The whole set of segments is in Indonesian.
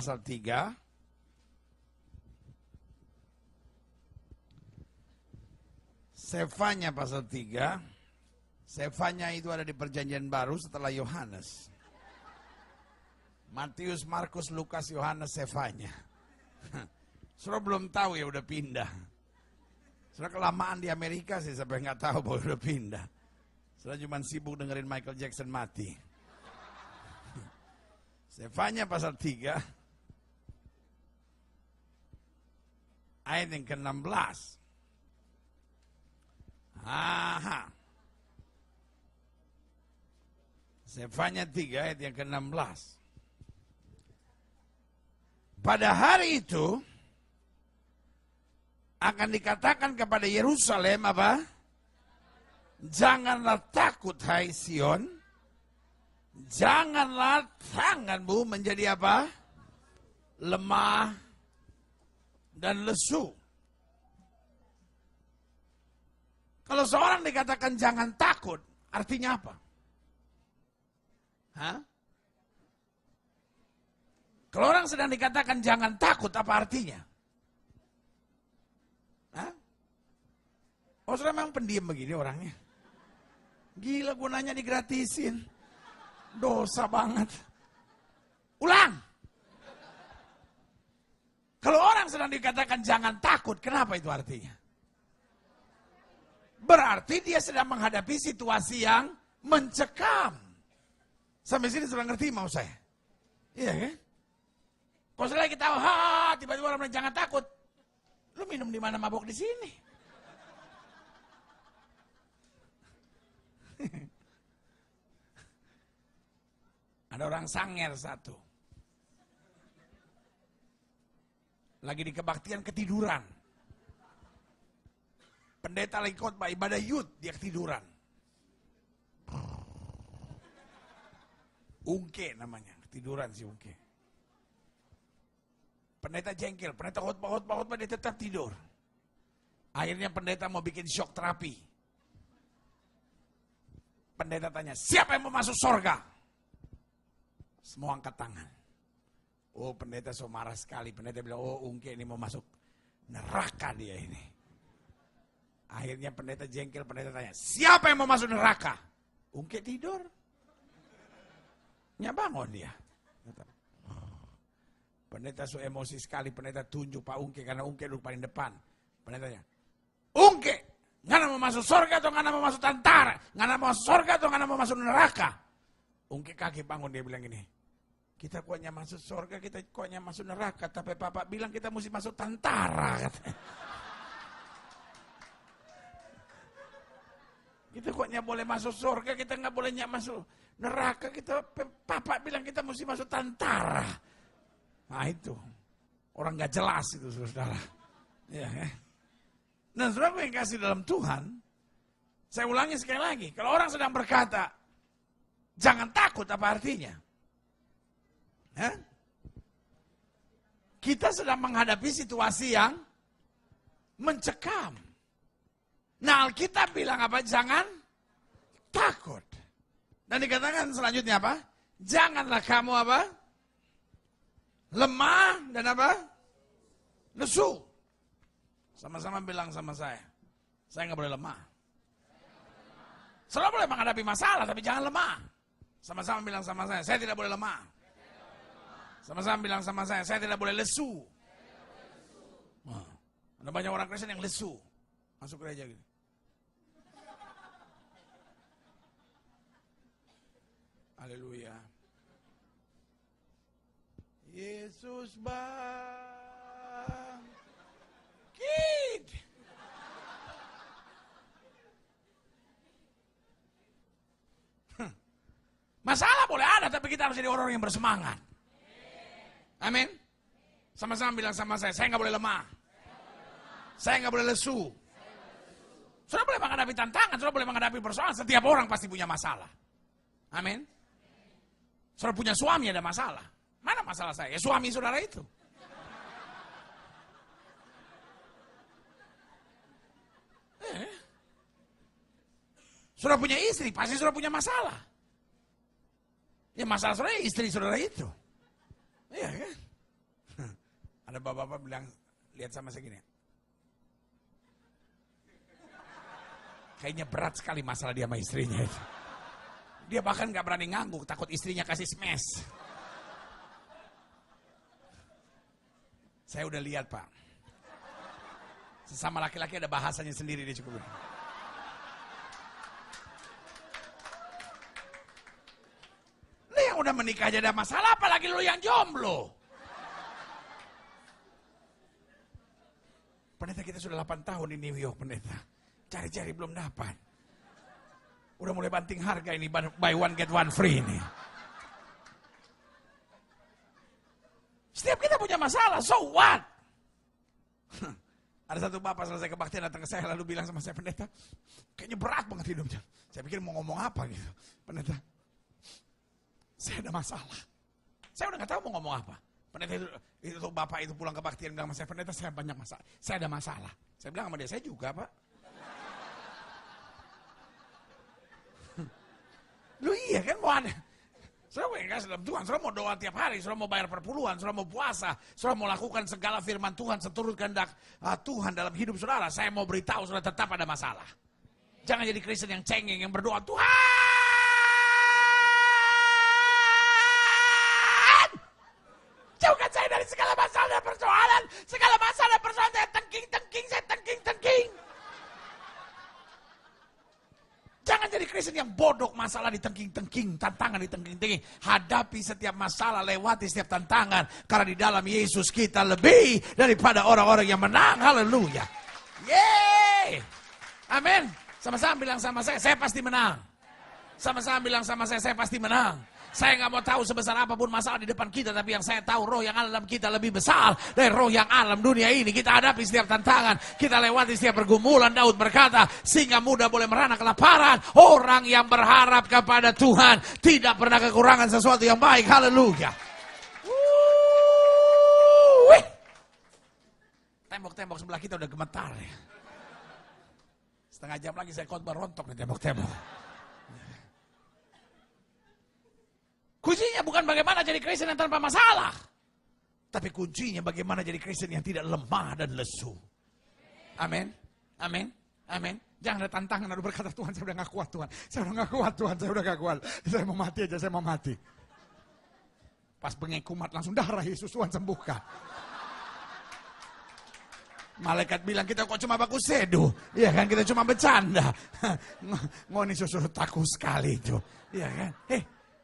pasal 3. Sefanya pasal 3. Sefanya itu ada di perjanjian baru setelah Yohanes. Matius, Markus, Lukas, Yohanes, Sefanya. Saudara belum tahu ya udah pindah. Saudara kelamaan di Amerika sih sampai nggak tahu bahwa udah pindah. Saudara cuma sibuk dengerin Michael Jackson mati. Sefanya pasal 3 ayat yang ke-16. Sefanya 3 ayat yang ke-16. Pada hari itu akan dikatakan kepada Yerusalem apa? Janganlah takut hai Sion. Janganlah tanganmu menjadi apa? Lemah dan lesu. Kalau seorang dikatakan jangan takut, artinya apa? Hah? Kalau orang sedang dikatakan jangan takut, apa artinya? Hah? Oh, saudara memang pendiam begini orangnya. Gila, gunanya digratisin. Dosa banget. Ulang. Kalau orang sedang dikatakan jangan takut, kenapa itu artinya? Berarti dia sedang menghadapi situasi yang mencekam. Sampai sini sudah ngerti mau saya? Iya kan? Kalau saya lagi tahu, tiba-tiba orang bilang jangan takut. Lu minum di mana mabok di sini? Ada orang sanger satu. Lagi di kebaktian ketiduran. Pendeta lagi khotbah ibadah yud, dia ketiduran. Ungke namanya, ketiduran si Ungke. Pendeta jengkel, pendeta khotbah dia tetap tidur. Akhirnya pendeta mau bikin shock terapi. Pendeta tanya, siapa yang mau masuk surga? Semua angkat tangan. Oh, pendeta so marah sekali. Pendeta bilang, oh Ungke ini mau masuk neraka dia ini. Akhirnya pendeta jengkel, pendeta tanya, siapa yang mau masuk neraka? Ungke tidur. Bangun dia. Pendeta so emosi sekali, pendeta tunjuk Pak Ungke karena Ungke duduk paling depan. Pendeta tanya, Ungke, ngana mau masuk surga atau ngana mau masuk tentara? Ngana mau masuk surga atau ngana mau masuk neraka? Ungke kaki bangun, dia bilang gini, kita kuatnya masuk surga, kita kuatnya masuk neraka, tapi Bapak bilang kita mesti masuk tentara. Katanya. Kita kuatnya boleh masuk surga, kita nggak boleh masuk neraka, kita Bapak bilang kita mesti masuk tentara. Nah itu, orang nggak jelas itu saudara. Ya, ya. Dan saudara yang kasih dalam Tuhan, saya ulangi sekali lagi, kalau orang sedang berkata, jangan takut, apa artinya? Hah? Kita sedang menghadapi situasi yang mencekam. Nah Alkitab bilang apa? Jangan takut. Dan dikatakan selanjutnya apa? Janganlah kamu apa? Lemah dan apa? Lesu. Sama-sama bilang sama saya nggak boleh lemah. Selalu boleh menghadapi masalah, tapi jangan lemah. Sama-sama bilang sama saya tidak boleh lemah. Sama-sama bilang sama saya tidak boleh lesu. Nah, ada banyak orang Kristen yang lesu. Masuk gereja gitu. Haleluya. Yesus bangkit. Masalah boleh ada, tapi kita harus jadi orang yang bersemangat. Amin. Sama-sama bilang sama saya nggak boleh lemah. Saya nggak boleh lesu. Saudara boleh menghadapi tantangan, saudara boleh menghadapi persoalan. Setiap orang pasti punya masalah. Amin. Saudara punya suami ada masalah. Mana masalah saya? Ya suami saudara itu. Saudara punya istri, pasti saudara punya masalah. Ya masalah saudara istri saudara itu. Iya kan? Ada bapak-bapak bilang, lihat sama saya gini. Kayaknya berat sekali masalah dia sama istrinya itu. Dia bahkan gak berani ngangguk, takut istrinya kasih smash. Saya udah lihat, Pak. Sesama laki-laki ada bahasanya sendiri, dia cukup. Lu yang udah menikah aja ada masalah, apalagi lu yang jomblo. Pendeta, kita sudah 8 tahun di New York, pendeta. Cari-cari belum dapat. Udah mulai banting harga ini, buy one get one free ini. Setiap kita punya masalah, so what? Ada satu bapak selesai kebaktian datang ke saya lalu bilang sama saya, pendeta, kayaknya berat banget hidupnya. Saya pikir mau ngomong apa gitu. Pendeta, saya ada masalah. Saya udah gak tahu mau ngomong apa. Pendeta itu bapak itu pulang kebaktian bilang sama saya, pendeta saya banyak masalah. Saya ada masalah. Saya bilang sama dia, saya juga, Pak. Lu iya kan mau ada. Saudara mau kasih dalam Tuhan, saudara mau doa tiap hari, saudara mau bayar perpuluhan, saudara mau puasa, saudara mau lakukan segala firman Tuhan seturut kehendak Tuhan dalam hidup saudara. Saya mau beritahu saudara tetap ada masalah. Jangan jadi Kristen yang cengeng, yang berdoa, Tuhan, jauhkan saya dari segala masalah dan persoalan. Segala masalah dan persoalan saya tengking. Jangan jadi Kristen yang bodoh, masalah ditengking-tengking, tantangan ditengking-tengking. Hadapi setiap masalah, lewati setiap tantangan. Karena di dalam Yesus kita lebih daripada orang-orang yang menang. Haleluya. Yeay. Amin. Sama-sama bilang sama saya pasti menang. Sama-sama bilang sama saya pasti menang. Saya nggak mau tahu sebesar apapun masalah di depan kita, tapi yang saya tahu roh yang ada dalam kita lebih besar dari roh yang alam dunia ini. Kita hadapi setiap tantangan, kita lewati setiap pergumulan. Daud berkata, singa muda boleh merana kelaparan. Orang yang berharap kepada Tuhan tidak pernah kekurangan sesuatu yang baik. Haleluya. Tembok-tembok sebelah kita udah gemetar ya. Setengah jam lagi saya khotbah rontok di tembok-tembok. Kuncinya bukan bagaimana jadi Kristen yang tanpa masalah. Tapi kuncinya bagaimana jadi Kristen yang tidak lemah dan lesu. Amin. Amin. Amin. Jangan ada tantangan lalu berkata, Tuhan saya udah gak kuat Tuhan. Saya udah gak kuat Tuhan, saya udah gak kuat. Saya mau mati aja, saya mau mati. Pas bengek kumat langsung darah Yesus Tuhan sembuhkan. Malaikat bilang kita kok cuma baku seduh. Iya kan, kita cuma bercanda. Ngoni suruh takut sekali itu. Iya kan.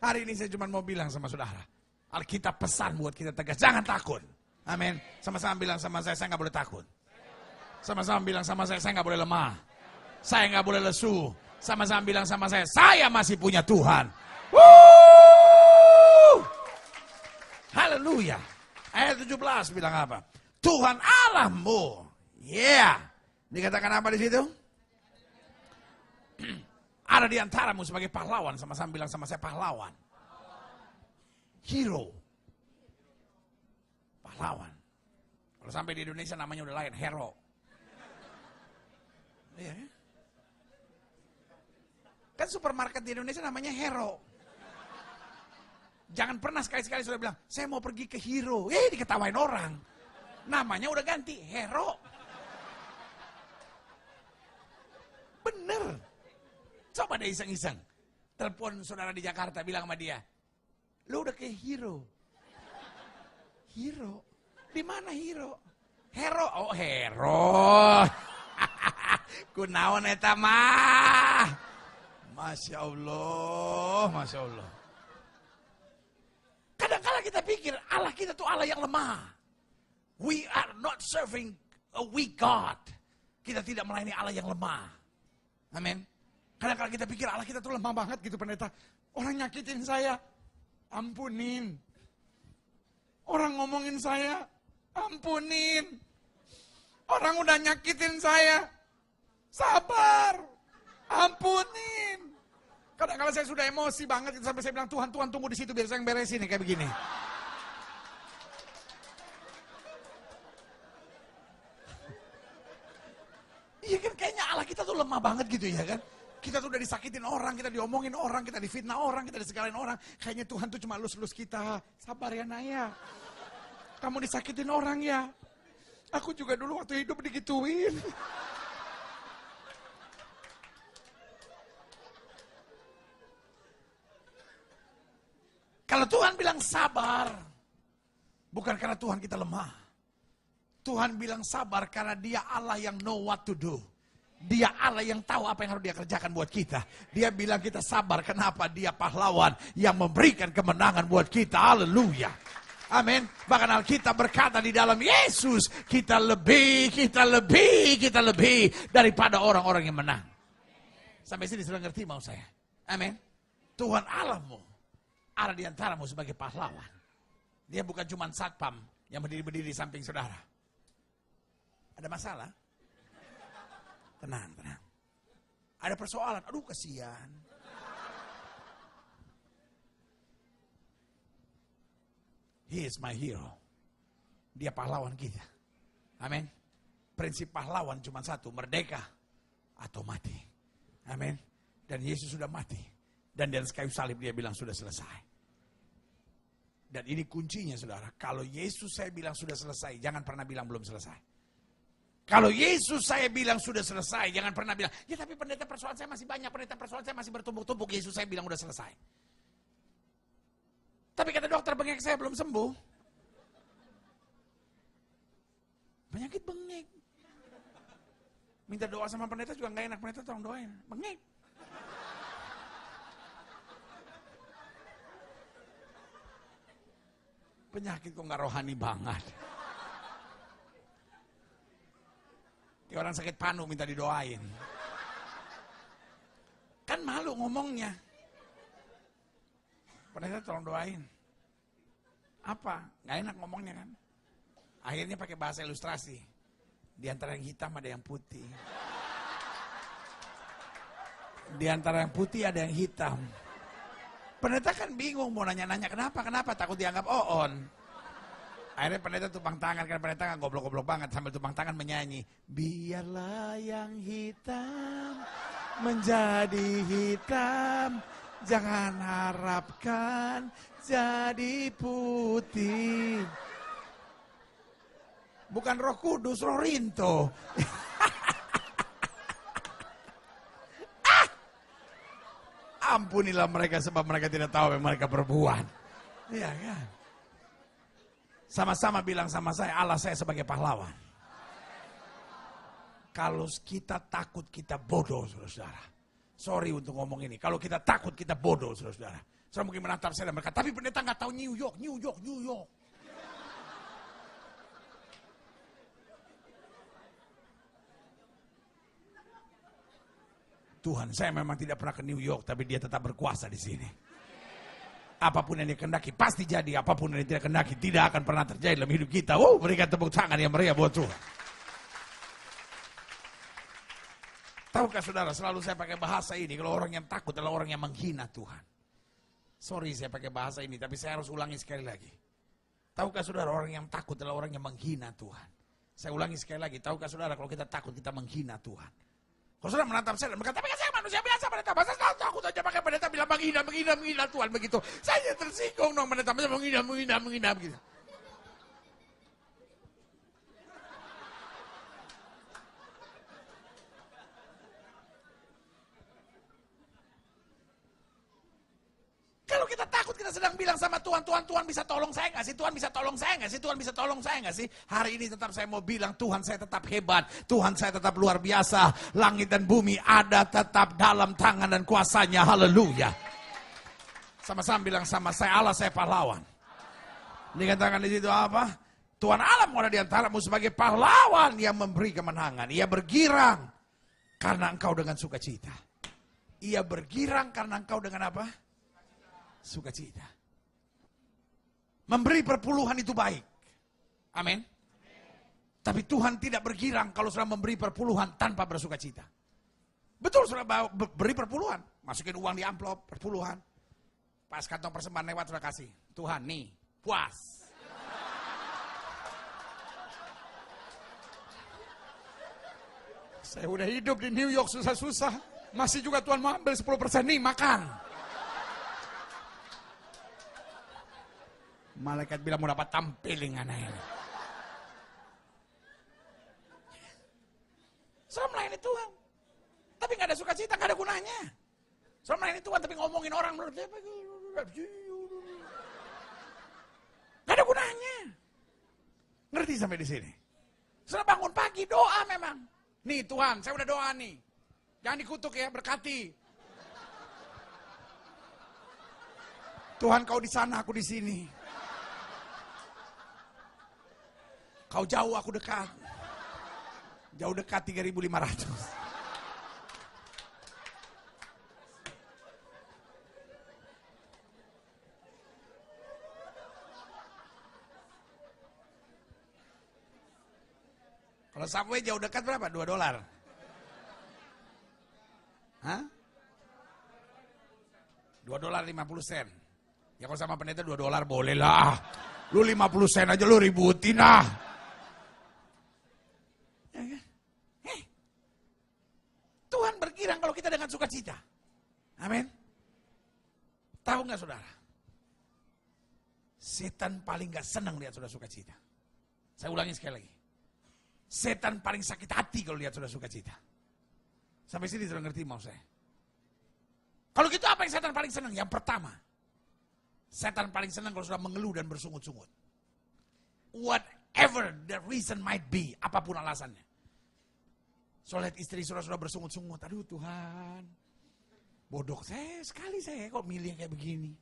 Hari ini saya cuma mau bilang sama saudara. Alkitab pesan buat kita tegas. Jangan takut. Amin. Sama-sama bilang sama saya nggak boleh takut. Sama-sama bilang sama saya nggak boleh lemah. Saya nggak boleh lesu. Sama-sama bilang sama saya masih punya Tuhan. Woo! Haleluya. Ayat 17 bilang apa? Tuhan Allahmu. Yeah. Dikatakan apa di situ? Ada di antaramu sebagai pahlawan. Sama-sama bilang sama saya pahlawan. Hero. Pahlawan. Kalau sampai di Indonesia namanya udah lain. Hero. Iya. Kan supermarket di Indonesia namanya Hero. Jangan pernah sekali-sekali sudah bilang, saya mau pergi ke Hero. Diketawain orang. Namanya udah ganti. Hero. Bener. Coba deh iseng-iseng. Telepon saudara di Jakarta, bilang sama dia, lu udah kayak Hero. Hero? Di mana Hero? Hero? Oh, Hero. Kunaon eta mah. Masya Allah, Masya Allah. Kadang-kadang kita pikir Allah kita tuh Allah yang lemah. We are not serving a weak God. Kita tidak melayani Allah yang lemah. Amin. Kadang-kadang kita pikir Allah kita tuh lemah banget gitu pendeta. Orang nyakitin saya, ampunin. Orang ngomongin saya, ampunin. Orang udah nyakitin saya, sabar, ampunin. Kadang-kadang saya sudah emosi banget sampai saya bilang, Tuhan tunggu di situ biar saya yang beresin nih kayak begini. Iya kan kayaknya Allah kita tuh lemah banget gitu ya kan. Kita tuh udah disakitin orang, kita diomongin orang, kita difitnah orang, kita disegalain orang. Kayaknya Tuhan tuh cuma lus-lus kita. Sabar ya Naya. Kamu disakitin orang ya? Aku juga dulu waktu hidup digituin. Kalau Tuhan bilang sabar, bukan karena Tuhan kita lemah. Tuhan bilang sabar karena Dia Allah yang know what to do. Dia Allah yang tahu apa yang harus Dia kerjakan buat kita. Dia bilang kita sabar, kenapa? Dia pahlawan yang memberikan kemenangan buat kita. Haleluya. Amin. Bahkan Alkitab berkata di dalam Yesus, kita lebih daripada orang-orang yang menang. Sampai sini sudah ngerti mau saya? Amin. Tuhan Allahmu ada di antaramu sebagai pahlawan. Dia bukan cuma satpam yang berdiri di samping saudara. Ada masalah? Tenang. Ada persoalan, aduh kasihan. He is my hero. Dia pahlawan kita. Amin. Prinsip pahlawan cuma satu, merdeka atau mati. Amin. Dan Yesus sudah mati. Dan di atas kayu salib Dia bilang sudah selesai. Dan ini kuncinya saudara. Kalau Yesus saya bilang sudah selesai, jangan pernah bilang belum selesai. Kalau Yesus saya bilang sudah selesai, jangan pernah bilang, ya tapi pendeta persoalan saya masih banyak, pendeta persoalan saya masih bertumpuk-tumpuk, Yesus saya bilang udah selesai. Tapi kata dokter bengek saya belum sembuh. Penyakit bengek. Minta doa sama pendeta juga gak enak, pendeta tolong doain. Bengek. Penyakit kok gak rohani banget. Kayak orang sakit panu minta didoain. Kan malu ngomongnya. Pendeta tolong doain. Apa? Gak enak ngomongnya kan. Akhirnya pakai bahasa ilustrasi. Di antara yang hitam ada yang putih. Di antara yang putih ada yang hitam. Pendeta kan bingung mau nanya-nanya kenapa takut dianggap oon. Akhirnya pendeta tumpang tangan, karena pendeta kan goblok-goblok banget, sambil tumpang tangan menyanyi. Biarlah yang hitam menjadi hitam, jangan harapkan jadi putih. Bukan Roh Kudus, Roh Rinto. Ampunilah mereka sebab mereka tidak tahu apa yang mereka perbuat. Iya kan? Sama-sama bilang sama saya, Allah saya sebagai pahlawan. Kalau kita takut, kita bodoh, saudara-saudara. Sorry untuk ngomong ini. Kalau kita takut, kita bodoh, saudara-saudara. Saya mungkin menatap saya dan berkata, tapi pendeta nggak tahu New York. Tuhan, saya memang tidak pernah ke New York, tapi Dia tetap berkuasa di sini. Apapun yang Dia kehendaki pasti jadi, apapun yang Dia kehendaki tidak akan pernah terjadi dalam hidup kita. Berikan tepuk tangan yang meriah buat Tuhan. Tahukah saudara, selalu saya pakai bahasa ini, kalau orang yang takut adalah orang yang menghina Tuhan. Sorry saya pakai bahasa ini, tapi saya harus ulangi sekali lagi. Tahukah saudara, orang yang takut adalah orang yang menghina Tuhan. Saya ulangi sekali lagi, tahukah saudara, kalau kita takut kita menghina Tuhan. Kalau saudara menatap saya dan berkata, tapi saya manusia biasa pendeta, masa saya takut aja pakai pendeta bilang menghina Tuhan begitu. Saya tersinggung dong pendeta, menghina begitu. Kalau kita takut, kita sedang bilang sama Tuhan, Tuhan bisa tolong saya nggak sih? Tuhan bisa tolong saya nggak sih? Tuhan bisa tolong saya nggak sih? Hari ini tetap saya mau bilang, Tuhan saya tetap hebat, Tuhan saya tetap luar biasa. Langit dan bumi ada tetap dalam tangan dan kuasanya. Haleluya. Sama-sama bilang sama saya, Allah saya pahlawan. Dikatakan di situ apa? Tuhan Allah ada di antaramu sebagai pahlawan yang memberi kemenangan. Ia bergirang karena engkau dengan sukacita. Ia bergirang karena engkau dengan apa? Sukacita. Memberi perpuluhan itu baik. Amin. Tapi Tuhan tidak bergirang kalau sudah memberi perpuluhan tanpa bersukacita. Betul, sudah beri perpuluhan. Masukin uang di amplop, perpuluhan. Pas kantong persembahan lewat sudah kasih. Tuhan nih, puas. Saya udah hidup di New York susah-susah. Masih juga Tuhan mau ambil 10% nih, makan. Malaikat bilang mau dapat tampiling anaknya. Soal melayani Tuhan. Tapi gak ada sukacita, gak ada gunanya. Soal melayani Tuhan tapi ngomongin orang. Gak ada gunanya. Ngerti sampai di sini? Setelah bangun pagi doa memang. Nih Tuhan, saya udah doa nih. Jangan dikutuk ya, berkati. Tuhan kau di sana, aku di sini. Kau jauh, aku dekat. Jauh dekat 3.500. Kalau Subway jauh dekat berapa? $2. Hah? $2.50. Ya kalau sama pendeta $2 boleh lah. Lu 50 sen aja lu ributin lah. Ya kan? Tuhan berkirang kalau kita dengan sukacita. Amin. Tahu nggak saudara? Setan paling nggak senang lihat saudara sukacita. Saya ulangi sekali lagi. Setan paling sakit hati kalau lihat saudara sukacita. Sampai sini sudah ngerti mau saya. Kalau gitu apa yang setan paling senang? Yang pertama, setan paling senang kalau sudah mengeluh dan bersungut-sungut. Whatever the reason might be, apapun alasannya. Soal lihat istri sudah bersungut-sungut, aduh Tuhan, bodoh saya sekali saya kok milih kayak begini.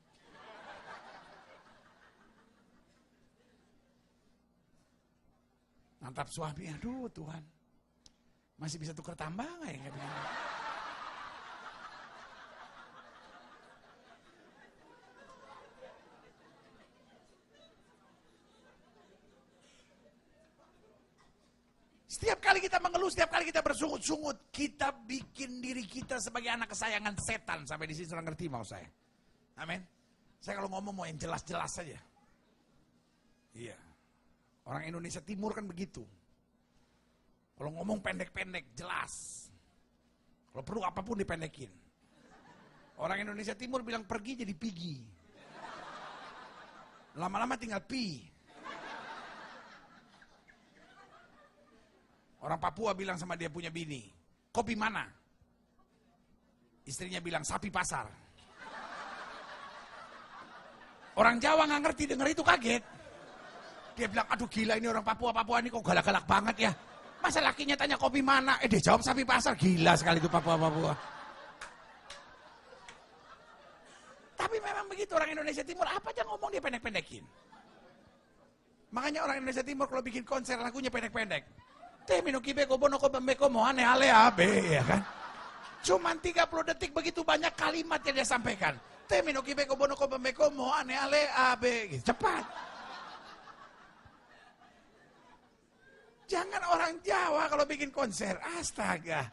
Mantap suami, aduh Tuhan, masih bisa tukar tambah nggak ya kayak begini? Setiap kali kita mengeluh, setiap kali kita bersungut-sungut, kita bikin diri kita sebagai anak kesayangan setan. Sampai di sini sudah ngerti mau saya. Amin. Saya kalau ngomong mau yang jelas-jelas saja. Iya. Orang Indonesia Timur kan begitu. Kalau ngomong pendek-pendek, jelas. Kalau perlu apapun dipendekin. Orang Indonesia Timur bilang pergi jadi pigi. Lama-lama tinggal pi. Orang Papua bilang sama dia punya bini, kopi mana? Istrinya bilang sapi pasar. Orang Jawa nggak ngerti denger itu kaget. Dia bilang, aduh gila ini orang Papua ini kok galak-galak banget ya. Masa lakinya tanya kopi mana? Dia jawab sapi pasar. Gila sekali itu Papua. Tapi memang begitu orang Indonesia Timur, apa aja ngomong dia pendek-pendekin. Makanya orang Indonesia Timur kalau bikin konser lagunya pendek-pendek. Temino kibeko bono ko bembeko mohane ale abe, ya kan? Cuman 30 detik begitu banyak kalimat yang dia sampaikan. Temino kibeko bono ko bembeko mohane ale abe, gitu. Cepat. Jangan orang Jawa kalau bikin konser, astaga.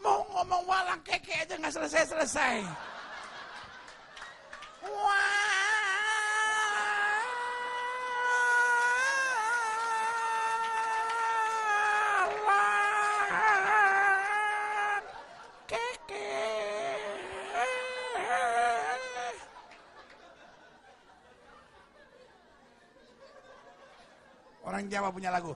Mau ngomong walang keke aja nggak selesai. Wah. Orang Jawa punya lagu.